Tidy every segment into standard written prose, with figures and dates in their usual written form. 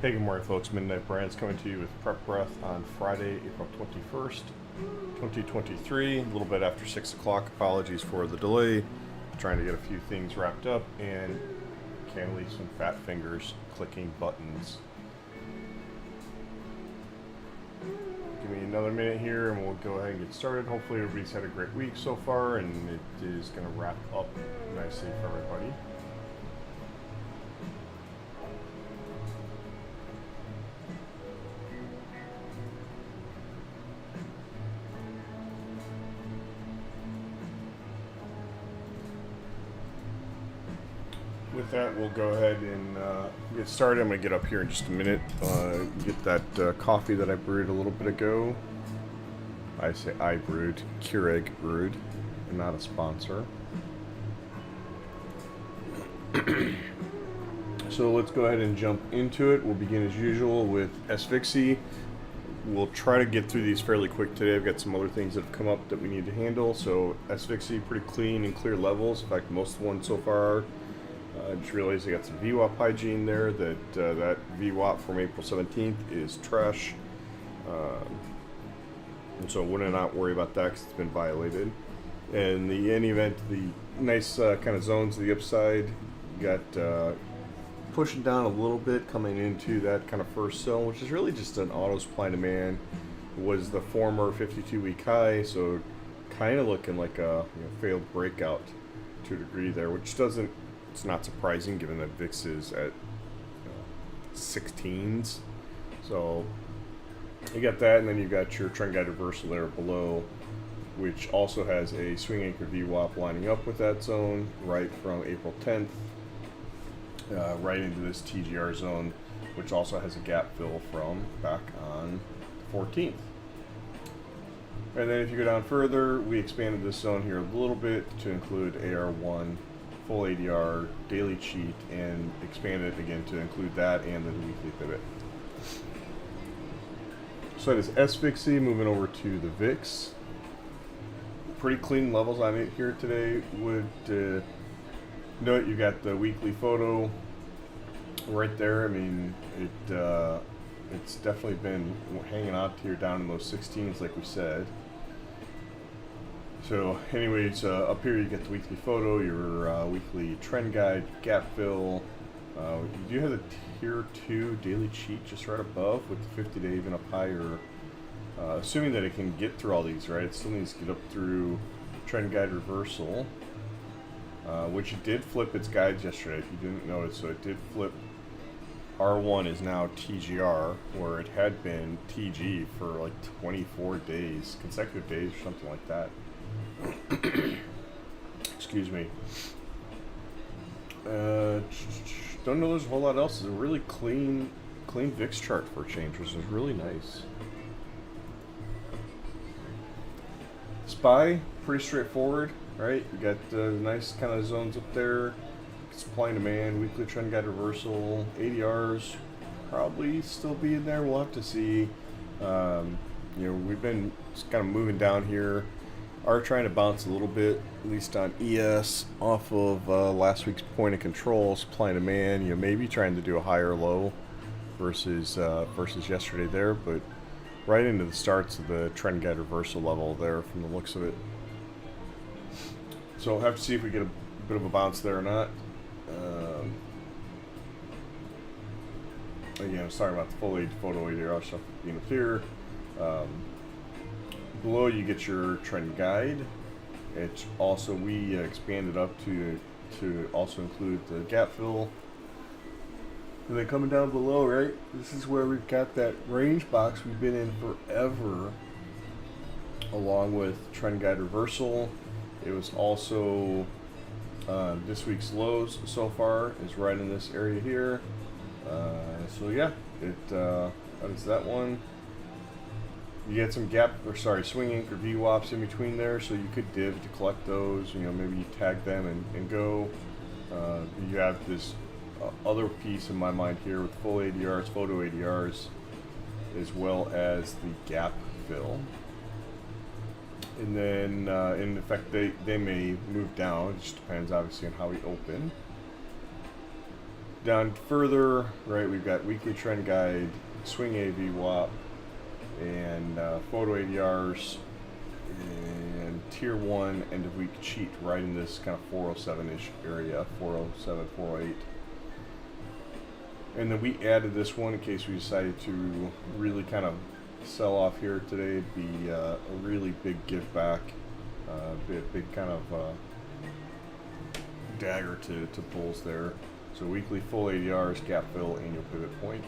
Hey, good morning, folks. Midnight Brands coming to you with Prep Breath on Friday, April 21st, 2023. A little bit after 6 o'clock. Apologies for the delay. Trying to get a few things wrapped up and can't leave some fat fingers clicking buttons. Give me another minute here and we'll go ahead and get started. Hopefully everybody's had a great week so far and it is going to wrap up nicely for everybody. With that, we'll go ahead and get started. I'm going to get up here in just a minute, get that coffee that I brewed a little bit ago. I say I brewed, Keurig brewed, and not a sponsor. So let's go ahead and jump into it. We'll begin as usual with SVXY. We'll try to get through these fairly quick today. I've got some other things that have come up that we need to handle. So SVXY, pretty clean and clear levels. In fact, most of the ones so far are. I just realized I got some VWAP hygiene there, that that VWAP from April 17th is trash. And so I would not worry about that because it's been violated. And in any event, the nice kind of zones to the upside, you got pushing down a little bit coming into that kind of first zone, which is really just an auto supply and demand. It was the former 52-week high, so kind of looking like a failed breakout to a degree there, which doesn't. It's not surprising given that VIX is at 16s. So you got that, and then you got your trend guide reversal there below, which also has a swing anchor VWAP lining up with that zone right from April 10th, right into this TGR zone, which also has a gap fill from back on 14th. And then if you go down further, we expanded this zone here a little bit to include AR1, full ADR, daily cheat, and expand it again to include that and the weekly pivot. So that is SVXY. Moving over to the VIX. Pretty clean levels on it here today. Would note you got the weekly photo right there. I mean, it's definitely been hanging out here down in those 16s like we said. So anyways, up here you get the weekly photo, your weekly trend guide, gap fill. You do have the tier 2 daily cheat just right above with the 50-day even up higher. Assuming that it can get through all these, right? It still needs to get up through trend guide reversal, which it did flip its guides yesterday, if you didn't notice. So it did flip. R1 is now TGR, where it had been TG for like 24 days, consecutive days or something like that. Excuse me. Don't know there's a whole lot else. It's a really clean VIX chart for a change, which is really nice. SPY, pretty straightforward, right? You got nice kind of zones up there. Supply and demand, weekly trend guide reversal, ADRs probably still be in there. We'll have to see. We've been just kind of moving down here. Are trying to bounce a little bit, at least on ES, off of last week's point of control, supply and demand. Maybe trying to do a higher low versus yesterday there, but right into the starts of the trend guide reversal level there from the looks of it. So we'll have to see if we get a bit of a bounce there or not. Again, I was talking about the full age photo ADR stuff being up here. Below you get your trend guide. It's also, we expanded up to also include the gap fill. And then coming down below, right, this is where we've got that range box we've been in forever, along with trend guide reversal. It was also this week's lows so far is right in this area here. So yeah, that is that one. You get some swing anchor VWAPs in between there, so you could div to collect those. Maybe you tag them and go. You have this other piece in my mind here with full ADRs, photo ADRs, as well as the gap fill. And then, in effect, they may move down. It just depends, obviously, on how we open. Down further, right, we've got weekly trend guide, swing AV WAP, and photo ADRs, and tier 1 end of week cheat right in this kind of 407-ish area, 407, 408. And then we added this one in case we decided to really kind of sell off here today. It'd be a really big give back, big kind of dagger to bulls there. So weekly full ADRs, gap fill, annual pivot point.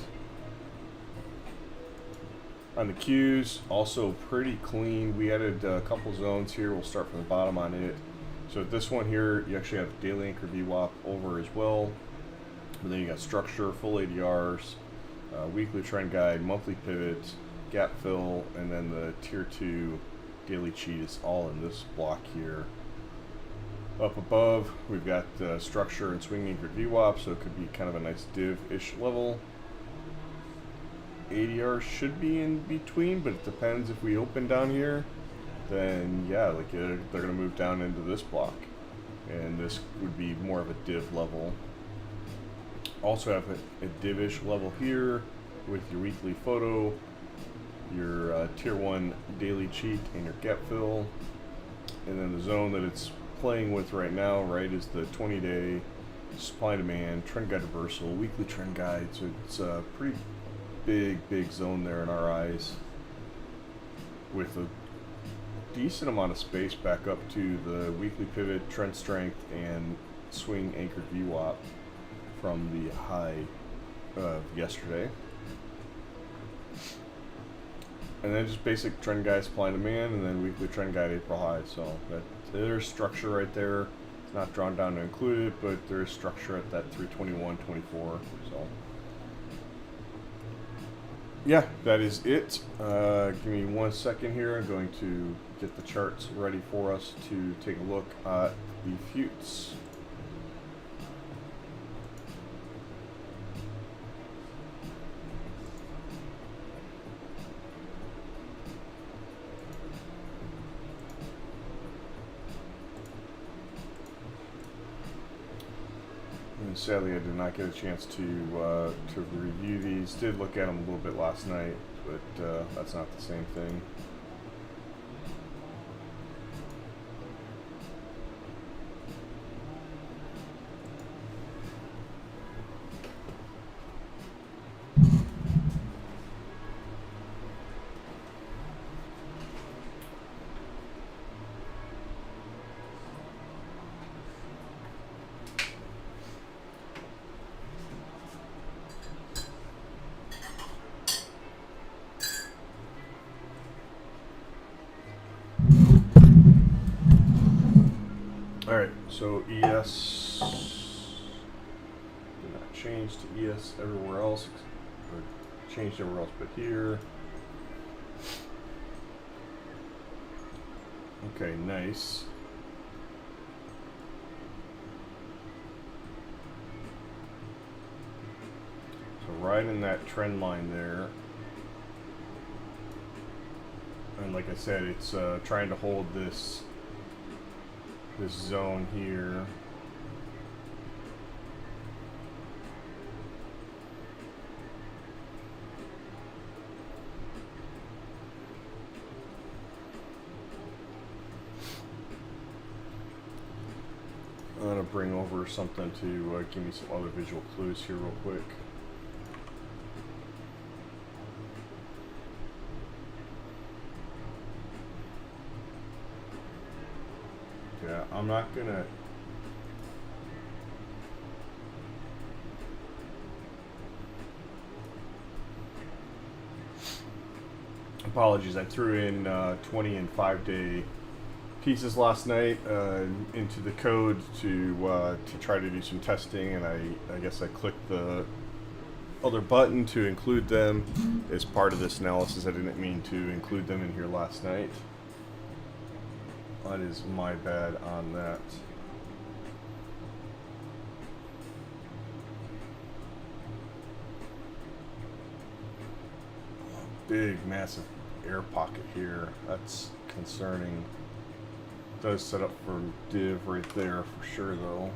On the Qs, also pretty clean. We added a couple zones here. We'll start from the bottom on it. So this one here, you actually have daily anchor VWAP over as well. But then you got structure, full ADRs, weekly trend guide, monthly pivot, gap fill, and then the tier 2 daily cheat is all in this block here. Up above, we've got structure and swing anchored VWAP, so it could be kind of a nice div-ish level. ADR should be in between, but it depends. If we open down here, then yeah, like they're going to move down into this block, and this would be more of a div level. Also have a div-ish level here with your weekly photo, your tier 1 daily cheat, and your gap fill. And then the zone that it's playing with right now, right, is the 20-day supply and demand, trend guide reversal, weekly trend guide. So it's a pretty big zone there in our eyes, with a decent amount of space back up to the weekly pivot, trend strength, and swing anchored VWAP from the high of yesterday. And then just basic trend guide supply and demand, and then weekly trend guide April high. So that there's structure right there. It's not drawn down to include it, but there's structure at that 321.24. So yeah, that is it. Give me 1 second here. I'm going to get the charts ready for us to take a look at the futes. And sadly, I did not get a chance to review these. Did look at them a little bit last night, but that's not the same thing. Alright, so ES did not change to ES everywhere else, or changed everywhere else but here. Okay, nice. So right in that trend line there. And like I said, it's trying to hold this zone here. I'm going to bring over something to give me some other visual clues here real quick. Yeah, I'm not gonna. Apologies, I threw in 20 and 5-day pieces last night into the code to try to do some testing, and I guess I clicked the other button to include them as part of this analysis. I didn't mean to include them in here last night. That is my bad on that. Big, massive air pocket here. That's concerning. Does set up for div right there for sure, though.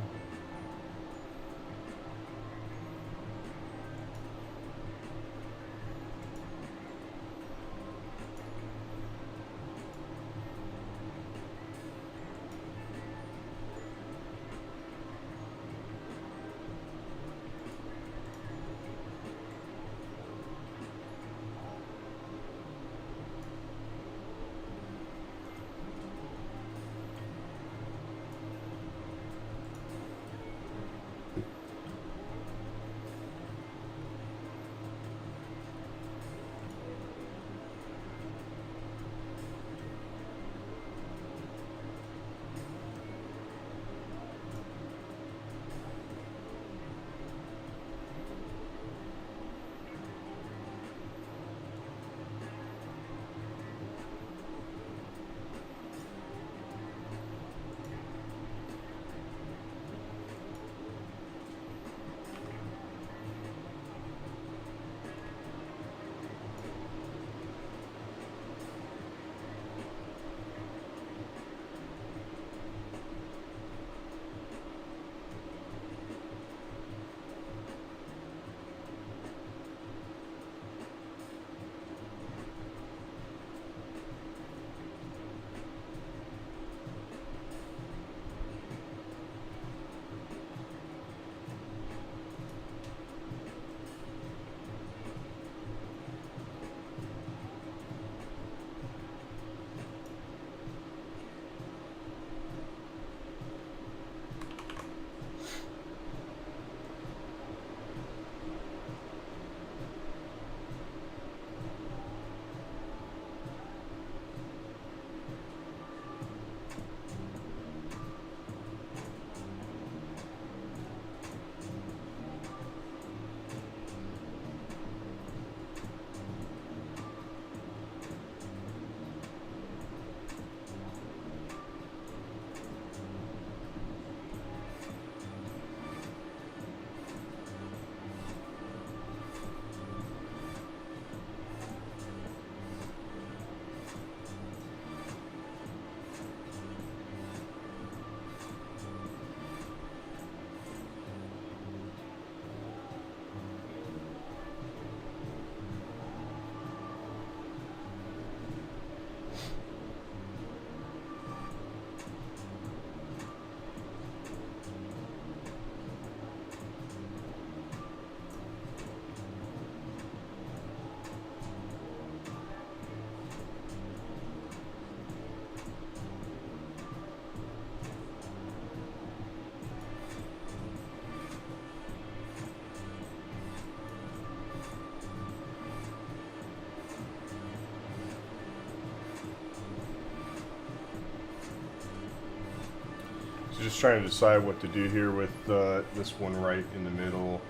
just trying to decide what to do here with this one right in the middle.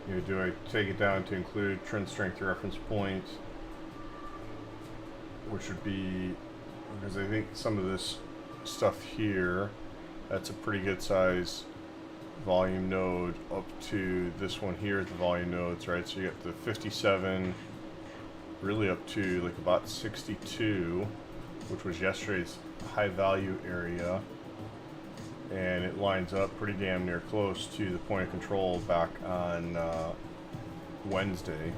You know, do I take it down to include trend strength reference point, which would be, because I think some of this stuff here, that's a pretty good size volume node up to this one here at the volume nodes, right? So you get the 57 really up to like about 62, which was yesterday's high value area. And it lines up pretty damn near close to the point of control back on Wednesday.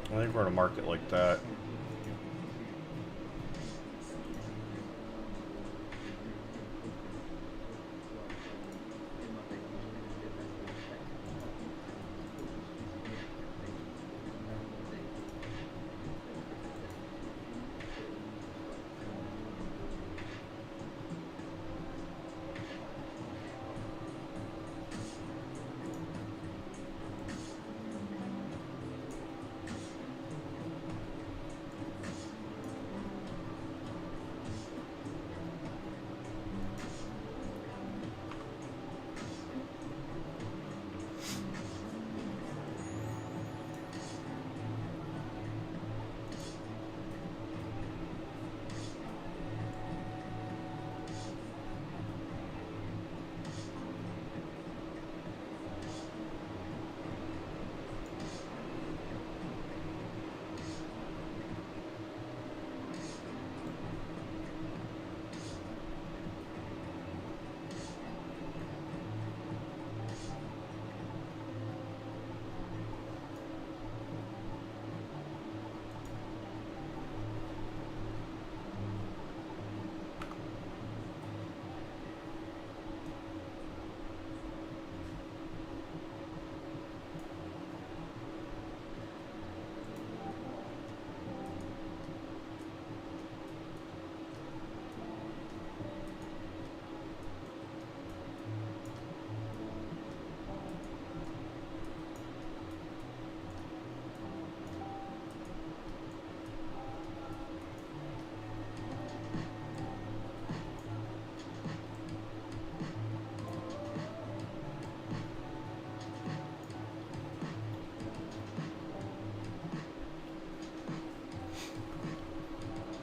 I think we're in a market like that.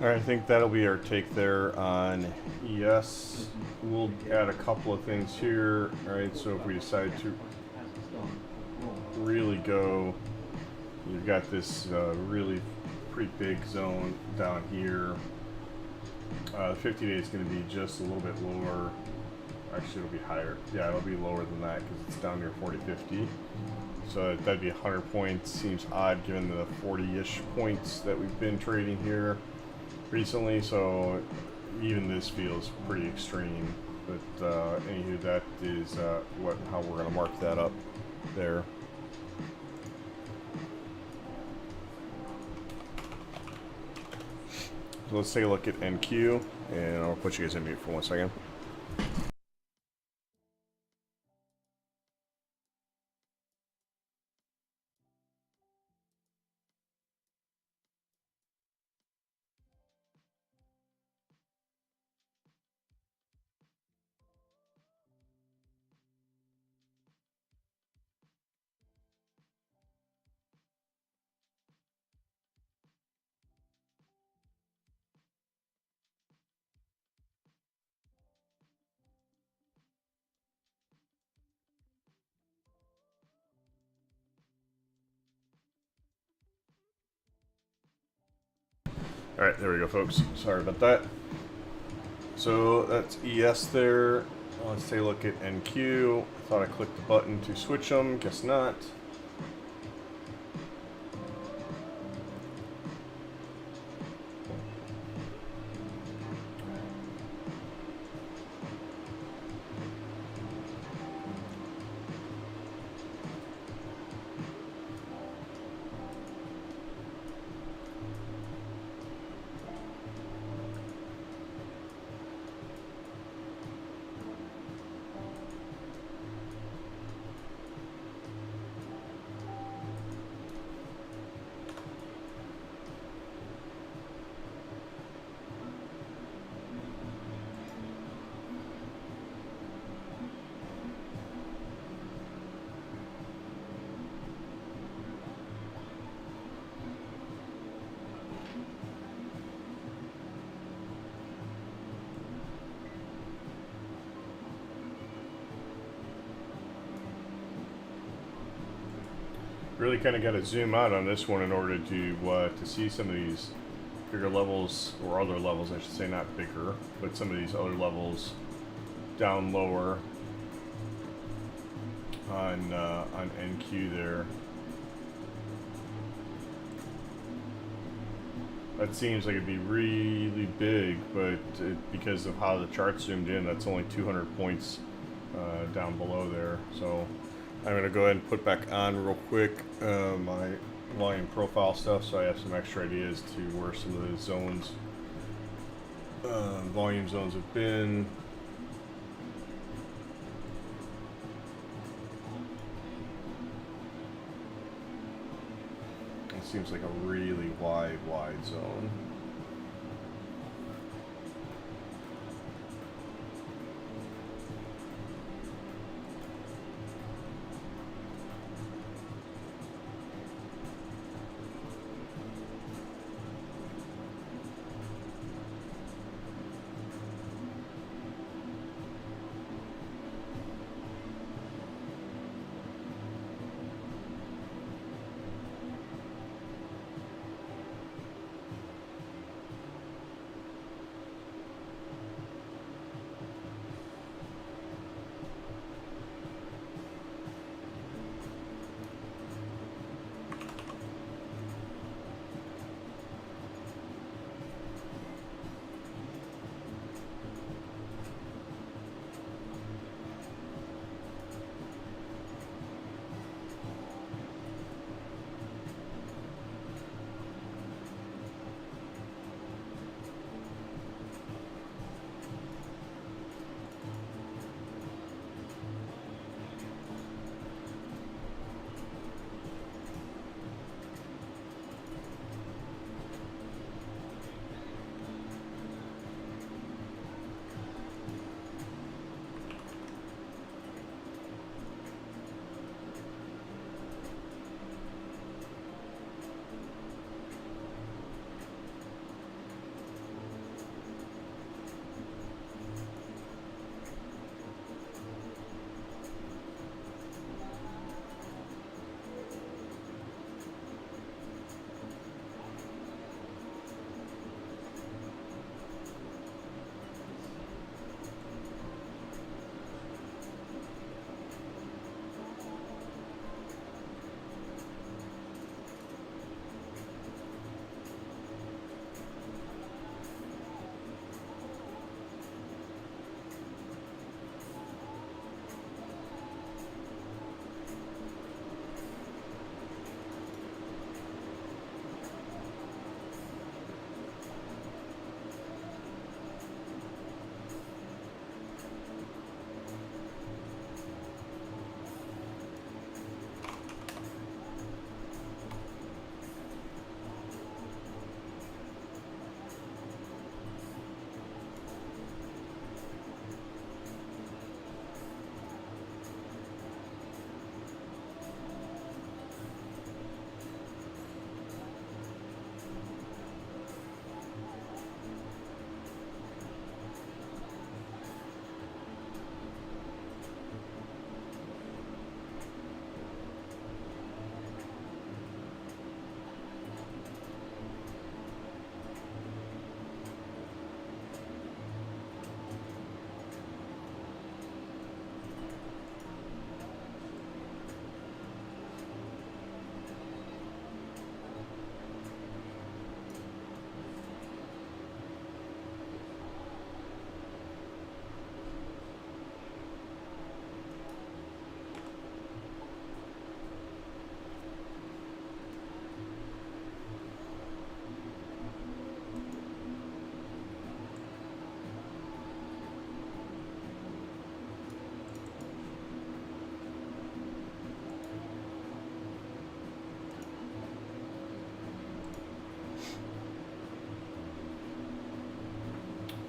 Alright, I think that'll be our take there on ES. We'll add a couple of things here. Alright, so if we decide to really go, you've got this really pretty big zone down here. The 50 day is going to be just a little bit lower. Actually, it'll be higher. Yeah, it'll be lower than that because it's down near 40-50. So that'd be 100 points. Seems odd given the 40-ish points that we've been trading here recently. So even this feels pretty extreme. But anywho, that is how we're going to mark that up there. So let's take a look at NQ, and I'll put you guys in mute for 1 second. Alright, there we go, folks. Sorry about that. So that's ES there. Let's take a look at NQ. I thought I clicked the button to switch them. Guess not. Really kind of got to zoom out on this one in order to see some of these bigger levels, or other levels I should say, not bigger, but some of these other levels down lower on NQ there. That seems like it'd be really big, but because of how the chart zoomed in, that's only 200 points down below there. So I'm going to go ahead and put back on real quick my volume profile stuff, so I have some extra ideas to where some of the zones, volume zones have been. It seems like a really wide zone.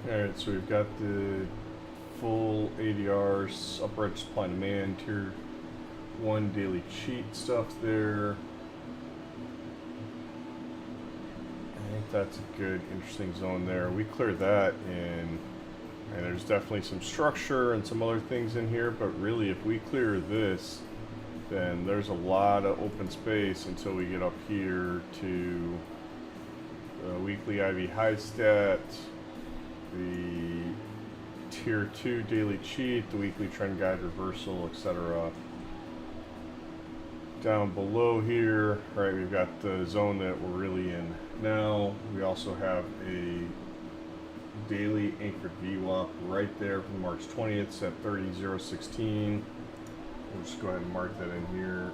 Alright, so we've got the full ADRs, upright supply and demand, tier 1 daily cheat stuff there. I think that's a good, interesting zone there. We cleared that in, and there's definitely some structure and some other things in here, but really if we clear this, then there's a lot of open space until we get up here to the weekly IV high stat, the tier 2 daily cheat, the weekly trend guide reversal, etc. Down below here, right, we've got the zone that we're really in now. We also have a daily anchored VWAP right there from March 20th, set 30.016. We'll just go ahead and mark that in here.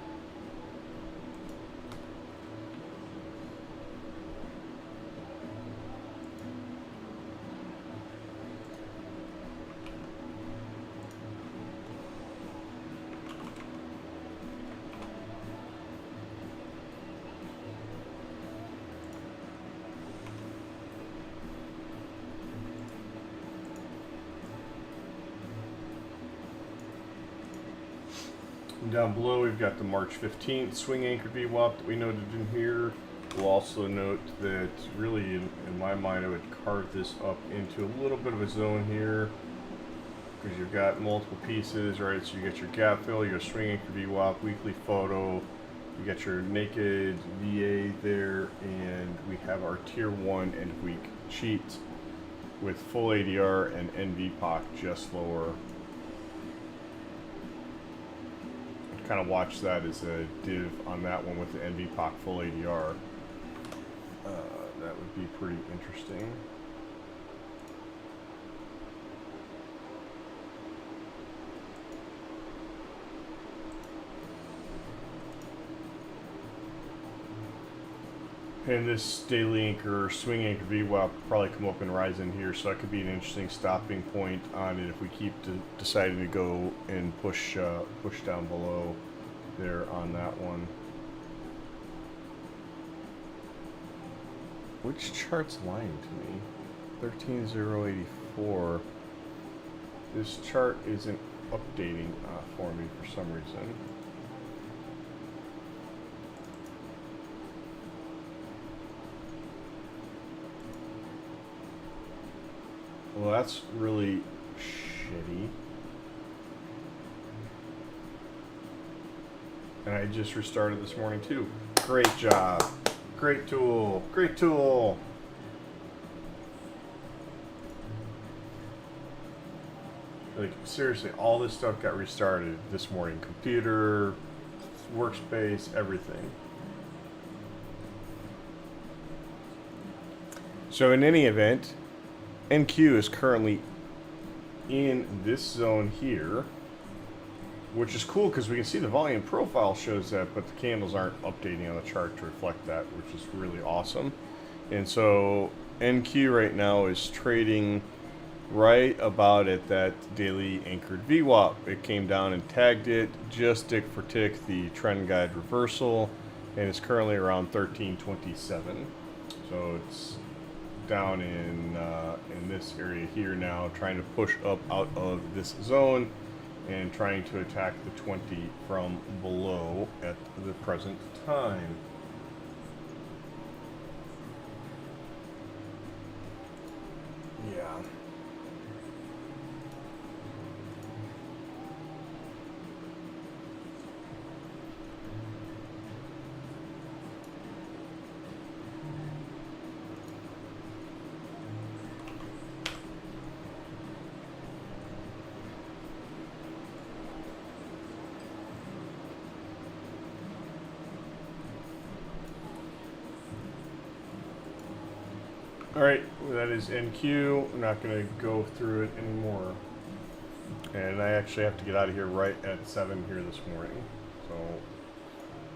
Down below, we've got the March 15th swing anchored VWAP that we noted in here. We'll also note that really, in my mind, I would carve this up into a little bit of a zone here because you've got multiple pieces, right? So you got your gap fill, your swing anchored VWAP, weekly photo, you got your naked VA there, and we have our tier 1 end of week cheat with full ADR and NVPOC just lower. Kind of watch that as a div on that one with the NVPOC full ADR. That would be pretty interesting. And this daily anchor, swing anchor VWAP will probably come up and rise in here, so that could be an interesting stopping point on it if we keep deciding to go and push down below there on that one. Which chart's lying to me? 13.084. This chart isn't updating for me for some reason. Well, that's really shitty. And I just restarted this morning too. Great job. Great tool. Great tool. Like, seriously, all this stuff got restarted this morning. Computer, workspace, everything. So in any event, NQ is currently in this zone here, which is cool because we can see the volume profile shows that, but the candles aren't updating on the chart to reflect that, which is really awesome. And so NQ right now is trading right about at that daily anchored VWAP. It came down and tagged it just tick for tick the trend guide reversal, and it's currently around 1327. So it's down in this area here now, trying to push up out of this zone and trying to attack the 20 from below at the present time. Yeah. Alright, that is NQ. I'm not going to go through it anymore. And I actually have to get out of here right at 7 here this morning. So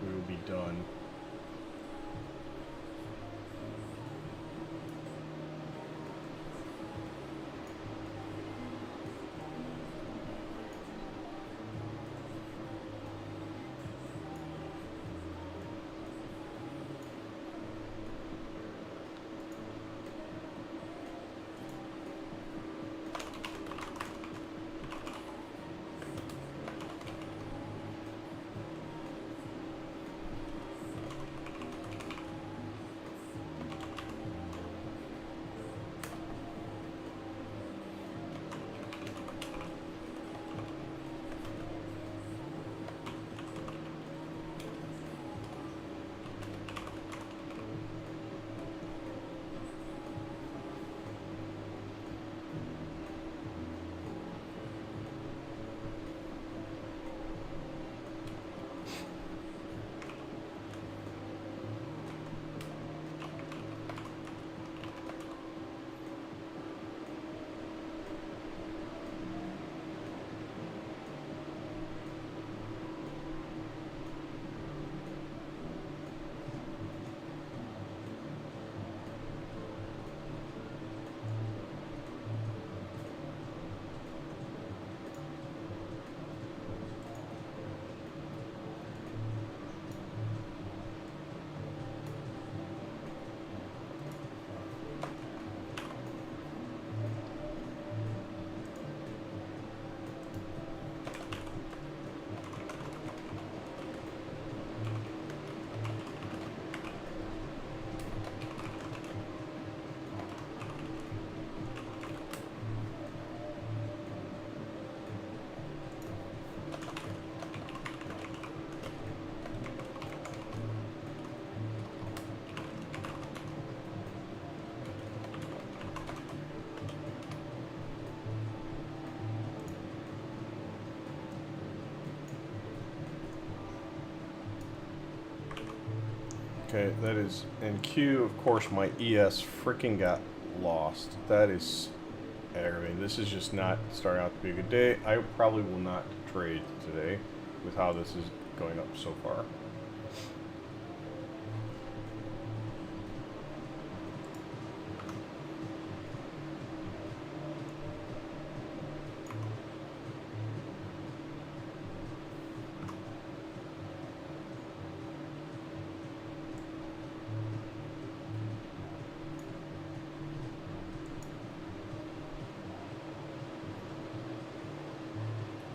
we will be done. Okay, that is in Q. Of course, my ES freaking got lost. That is aggravating. This is just not starting out to be a good day. I probably will not trade today with how this is going up so far.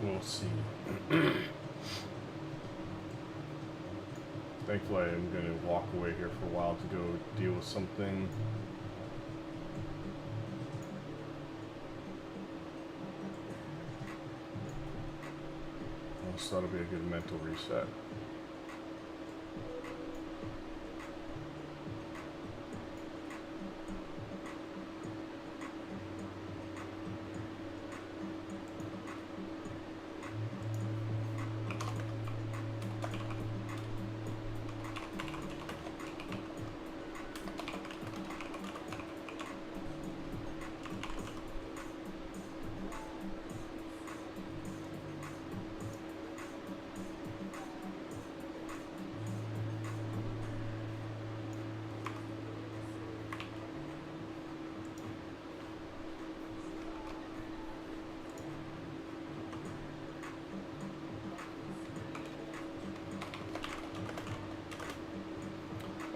We'll see. Thankfully, I'm going to walk away here for a while to go deal with something. So that'll be a good mental reset.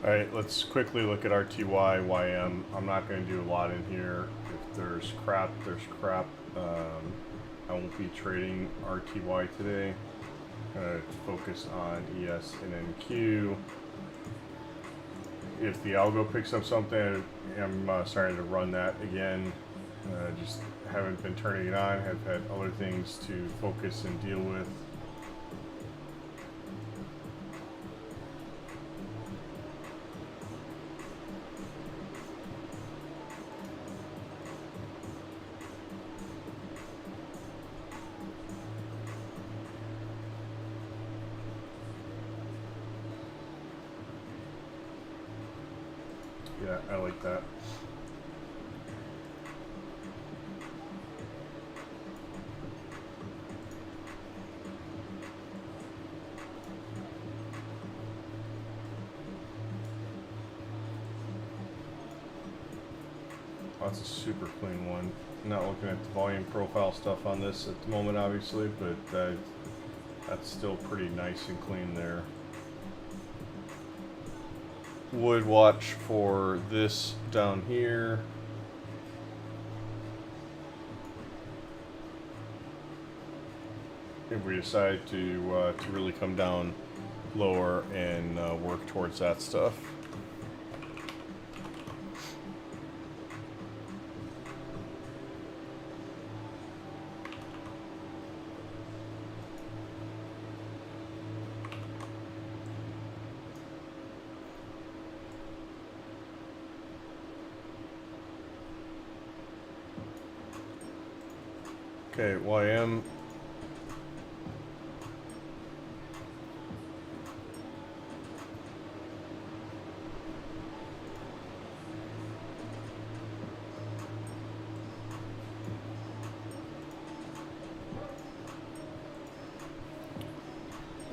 Alright, let's quickly look at RTY, YM. I'm not going to do a lot in here. If there's crap, there's crap. I won't be trading RTY today. I'm going to focus on ES and NQ. If the algo picks up something, I'm starting to run that again. Just haven't been turning it on, have had other things to focus and deal with. Yeah, I like that. That's a super clean one. Not looking at the volume profile stuff on this at the moment, obviously, but that's still pretty nice and clean there. Would watch for this down here. If we decide to really come down lower and work towards that stuff. Okay, YM.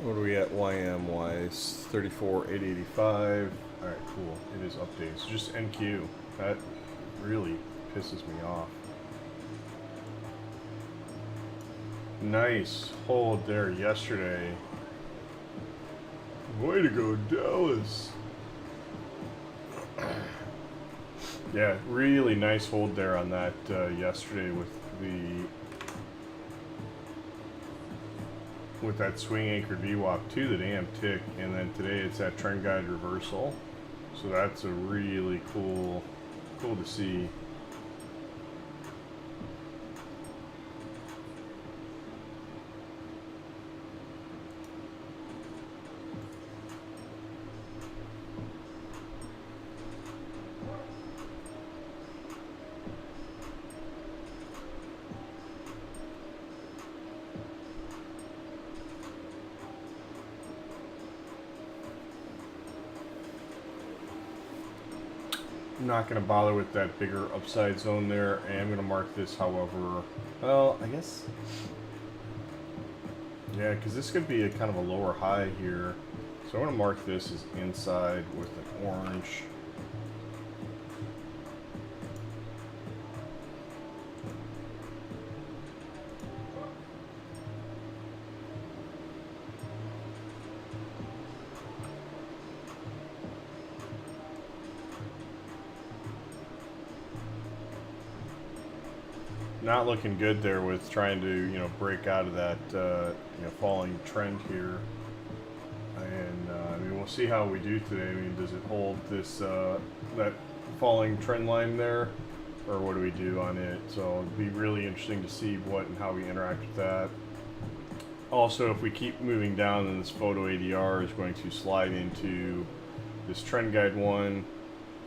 What are we at YM wise? 34,885. Alright, cool. It is updated. So just NQ. That really pisses me off. Nice hold there yesterday. Way to go, Dallas. Yeah, really nice hold there on that yesterday with that swing anchored VWAP to the damn tick, and then today it's that trend guide reversal. So that's a really cool to see. not going to bother with that bigger upside zone there. I am going to mark this, however, well, I guess, yeah, because this could be a kind of a lower high here. So I'm going to mark this as inside with an orange. Not looking good there with trying to, you know, break out of that, you know, falling trend here. And, I mean, we'll see how we do today. I mean, does it hold this, that falling trend line there? Or what do we do on it? So it'll be really interesting to see what and how we interact with that. Also, if we keep moving down, then this photo ADR is going to slide into this trend guide one.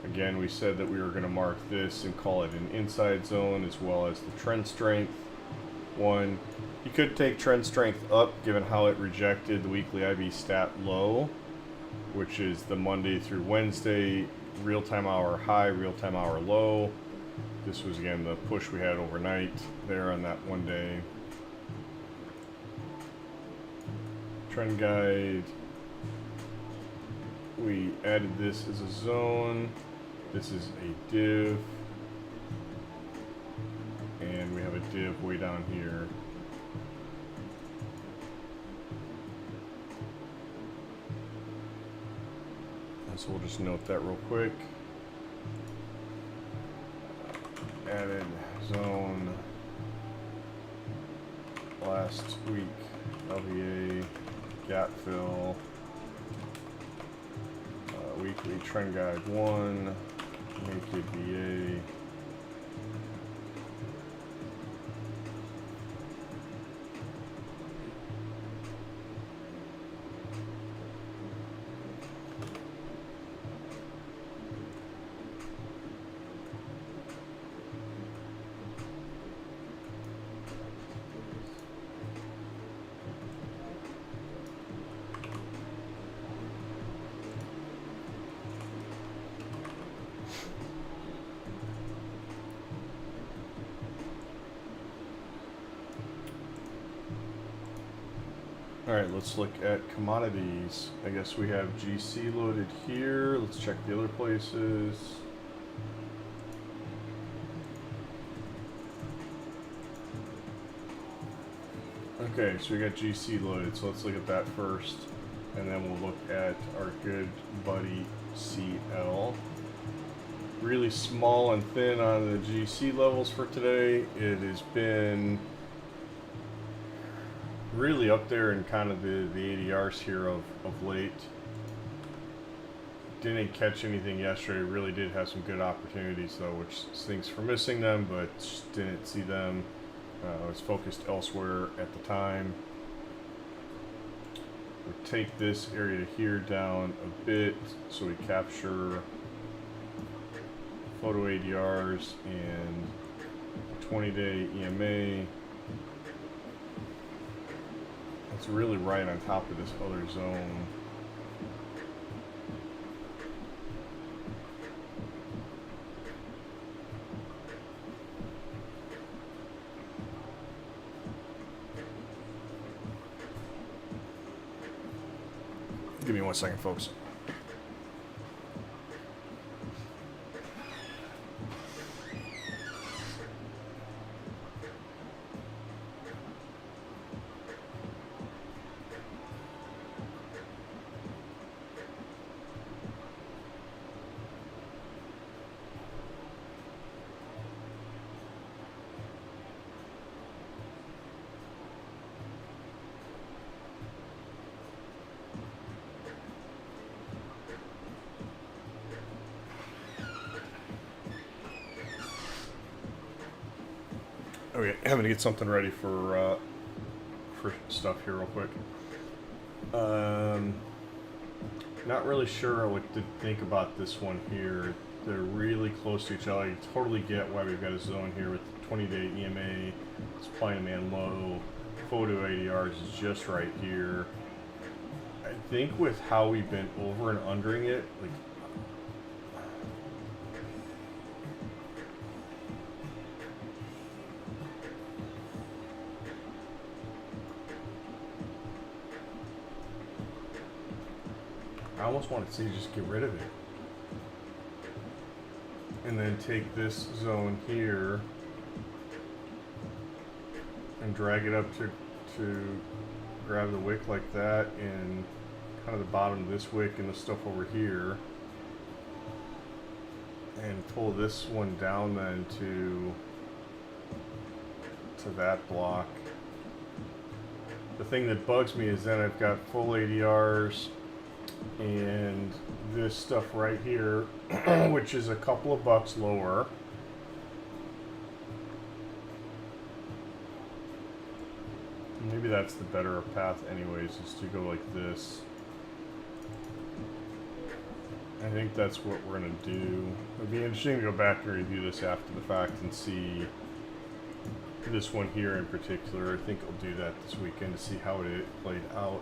Again, we said that we were going to mark this and call it an inside zone as well as the trend strength one. You could take trend strength up given how it rejected the weekly IV stat low, which is the Monday through Wednesday real-time hour high, real-time hour low. This was again the push we had overnight there on that one day. Trend guide. We added this as a zone. This is a div, and we have a div way down here. And so we'll just note that real quick. Added zone last week, LVA, gap fill, weekly trend guide 1, naked VA, Alright, let's look at commodities. I guess we have GC loaded here. Let's check the other places. Okay, so we got GC loaded, so let's look at that first. And then we'll look at our good buddy CL. Really small and thin on the GC levels for today. It has been really up there in kind of the ADRs here of late. Didn't catch anything yesterday. Really did have some good opportunities though, which stinks for missing them, but just didn't see them. I was focused elsewhere at the time. We'll take this area here down a bit so we capture photo ADRs and 20-day EMA. It's really right on top of this other zone. Give me 1 second, folks. Okay, having to get something ready for stuff here real quick. Not really sure what to think about this one here. They're really close to each other. I totally get why we've got a zone here with 20-day EMA, supply and demand low, photo ADRs is just right here. I think with how we've been over and undering it, like almost want to say just get rid of it. And then take this zone here and drag it up to grab the wick like that, and kind of the bottom of this wick and the stuff over here. And pull this one down then to that block. The thing that bugs me is then I've got full ADRs and this stuff right here, which is a couple of bucks lower. Maybe that's the better path anyways, is to go like this. I think that's what we're gonna do. It'd be interesting to go back and review this after the fact and see this one here in particular. I think I'll do that this weekend to see how it played out.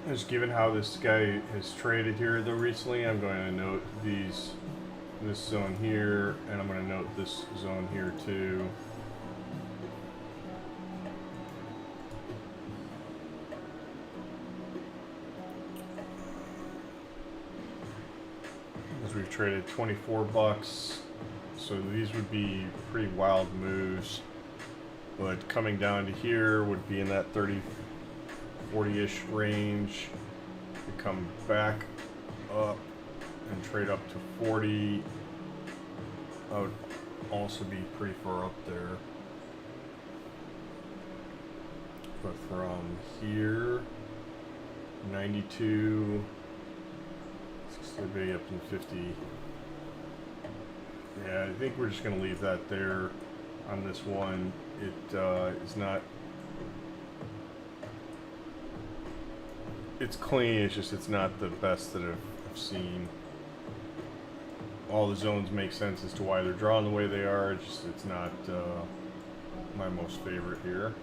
Just given how this guy has traded here though recently, I'm going to note this zone here, and I'm going to note this zone here too. Because we've traded 24 bucks, so these would be pretty wild moves. But coming down to here would be in that 40-ish range. We come back up and trade up to 40. I would also be pretty far up there. But from here, 92, 60 up to 50. Yeah, I think we're just going to leave that there on this one. It is not. It's clean, it's just it's not the best that I've seen. All the zones make sense as to why they're drawn the way they are, it's not my most favorite here.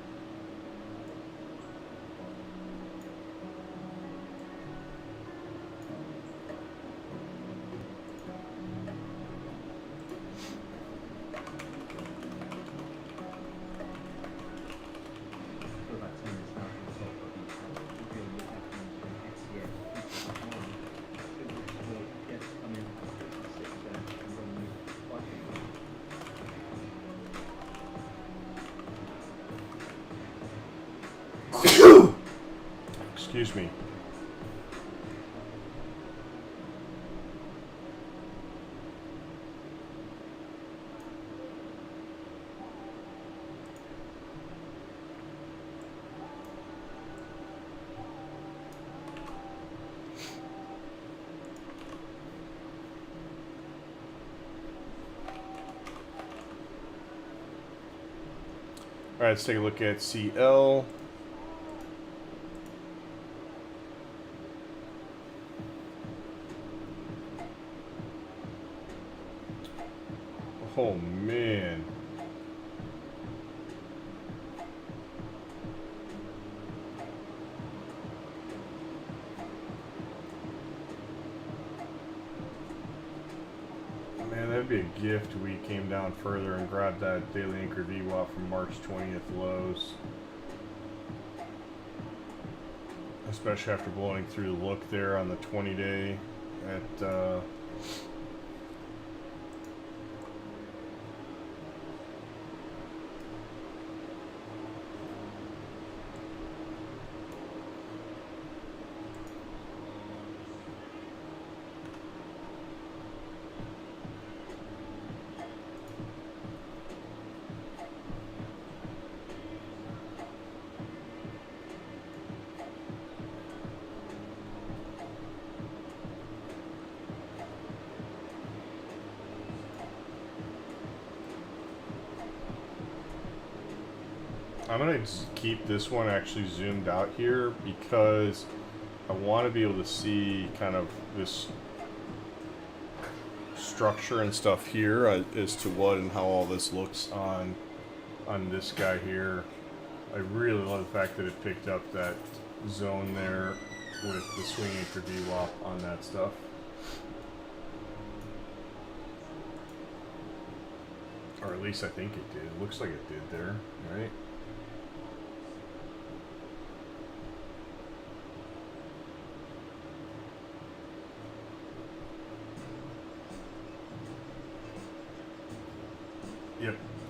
Excuse me. All right, let's take a look at CL. Oh man. Man, that'd be a gift we came down further and grabbed that daily anchor VWAP from March 20th lows. Especially after blowing through the look there on the 20-day at I'm gonna keep this one actually zoomed out here because I want to be able to see kind of this structure and stuff here as to what and how all this looks on this guy here. I really love the fact that it picked up that zone there with the swing anchor VWAP on that stuff. Or at least I think it did. It looks like it did there, right?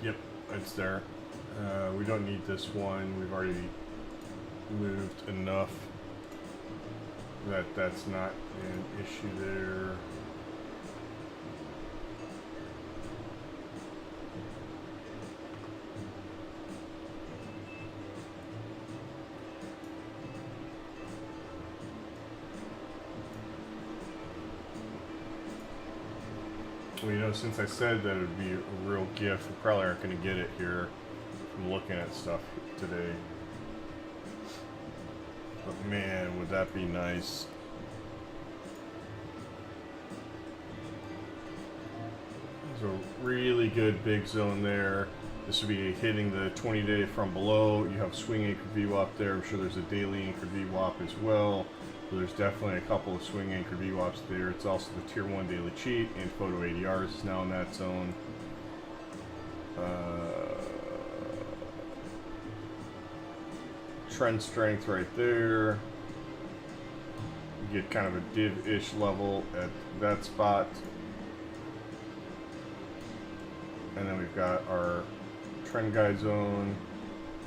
Yep, it's there. We don't need this one. We've already moved enough that that's not an issue there. Well, you know, since I said that it would be a real gift, we probably aren't going to get it here from looking at stuff today. But man, would that be nice. There's a really good big zone there. This would be hitting the 20-day from below. You have swing anchor VWAP there. I'm sure there's a daily anchor VWAP as well. So there's definitely a couple of swing anchor VWAPs there. It's also the tier 1 daily cheat, and photo ADRs is now in that zone. Trend strength right there. You get kind of a div-ish level at that spot. And then we've got our trend guide zone.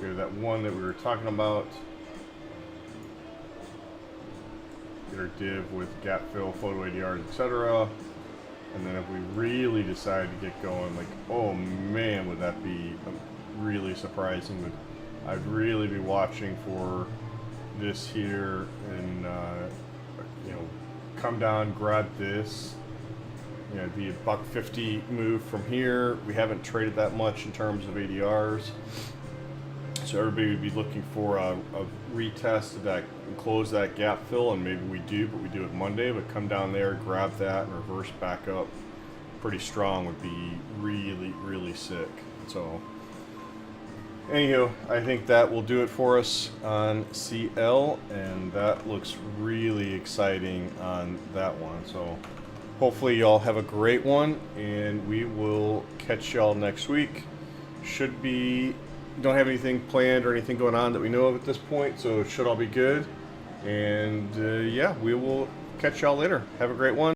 We have that one that we were talking about. Get our div with gap fill, photo ADRs, etc. And then if we really decide to get going, like, oh man, would that be really surprising. I'd really be watching for this here and, you know, come down, grab this. You know, it'd be a $150 move from here. We haven't traded that much in terms of ADRs. So everybody would be looking for a retest of that and close that gap fill, and maybe we do, but we do it Monday. But come down there, grab that, and reverse back up pretty strong would be really, really sick. So anywho, I think that will do it for us on CL, and that looks really exciting on that one. So hopefully y'all have a great one, and we will catch y'all next week. Should be, don't have anything planned or anything going on that we know of at this point, so it should all be good. And yeah, we will catch y'all later. Have a great one.